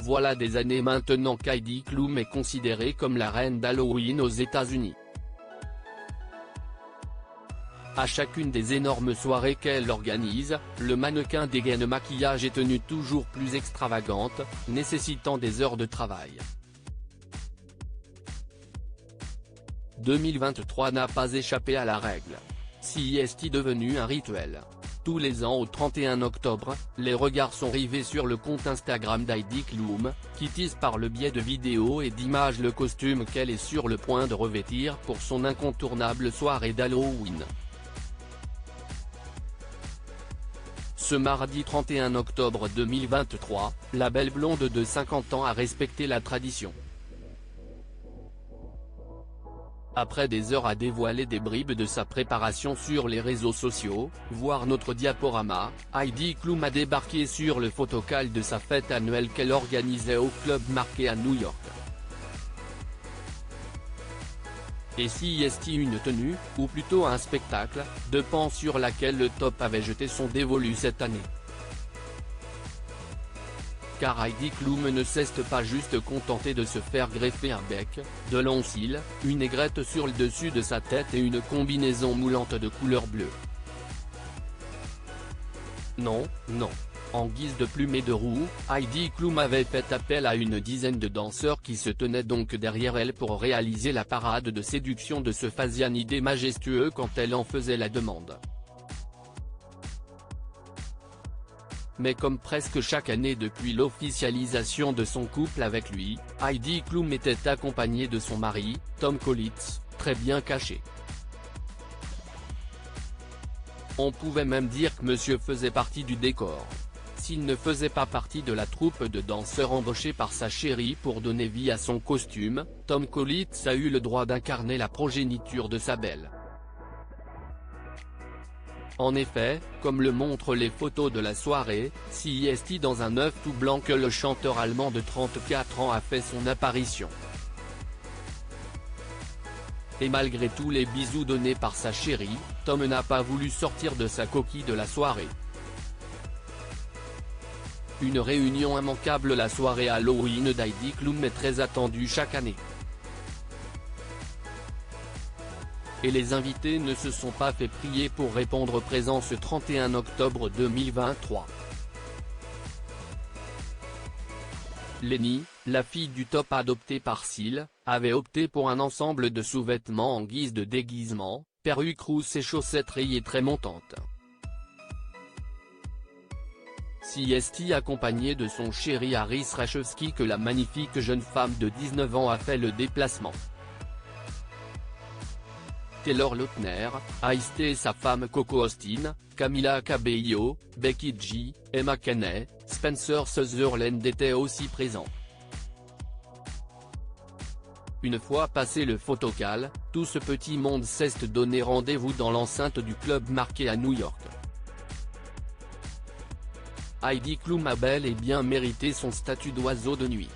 Voilà des années maintenant qu'Heidi Klum est considérée comme la reine d'Halloween aux États-Unis. À chacune des énormes soirées qu'elle organise, le mannequin dégaine maquillage et tenues toujours plus extravagantes, nécessitant des heures de travail. 2023 n'a pas échappé à la règle. CES devenu un rituel. Tous les ans au 31 octobre, les regards sont rivés sur le compte Instagram d'Heidi Klum, qui tease par le biais de vidéos et d'images le costume qu'elle est sur le point de revêtir pour son incontournable soirée d'Halloween. Ce mardi 31 octobre 2023, la belle blonde de 50 ans a respecté la tradition. Après des heures à dévoiler des bribes de sa préparation sur les réseaux sociaux, voir notre diaporama, Heidi Klum a débarqué sur le photocall de sa fête annuelle qu'elle organisait au Club Marqué à New York. Et si est une tenue, ou plutôt un spectacle, de pan sur laquelle le top avait jeté son dévolu cette année. Car Heidi Klum ne s'est pas juste contentée de se faire greffer un bec, de longs cils, une aigrette sur le dessus de sa tête et une combinaison moulante de couleur bleue. Non, non. En guise de plume et de roue, Heidi Klum avait fait appel à une dizaine de danseurs qui se tenaient donc derrière elle pour réaliser la parade de séduction de ce phasianidé majestueux quand elle en faisait la demande. Mais comme presque chaque année depuis l'officialisation de son couple avec lui, Heidi Klum était accompagnée de son mari, Tom Collins, très bien caché. On pouvait même dire que monsieur faisait partie du décor. S'il ne faisait pas partie de la troupe de danseurs embauchés par sa chérie pour donner vie à son costume, Tom Collins a eu le droit d'incarner la progéniture de sa belle. En effet, comme le montrent les photos de la soirée, CES dans un œuf tout blanc que le chanteur allemand de 34 ans a fait son apparition. Et malgré tous les bisous donnés par sa chérie, Tom n'a pas voulu sortir de sa coquille de la soirée. Une réunion immanquable. La soirée Halloween d'Heidi Klum est très attendue chaque année. Et les invités ne se sont pas fait prier pour répondre présent ce 31 octobre 2023. Lenny, la fille du top adopté par Seal, avait opté pour un ensemble de sous-vêtements en guise de déguisement, perruque rousse et chaussettes rayées très montantes. CES accompagné de son chéri Harris Rachewski que la magnifique jeune femme de 19 ans a fait le déplacement. Taylor Lautner, Ice-T et sa femme Coco Austin, Camila Cabello, Becky G, Emma Kenney, Spencer Sutherland étaient aussi présents. Une fois passé le photocall, tout ce petit monde s'est donné rendez-vous dans l'enceinte du Club Marqué à New York. Heidi Klum a bel et bien mérité son statut d'oiseau de nuit.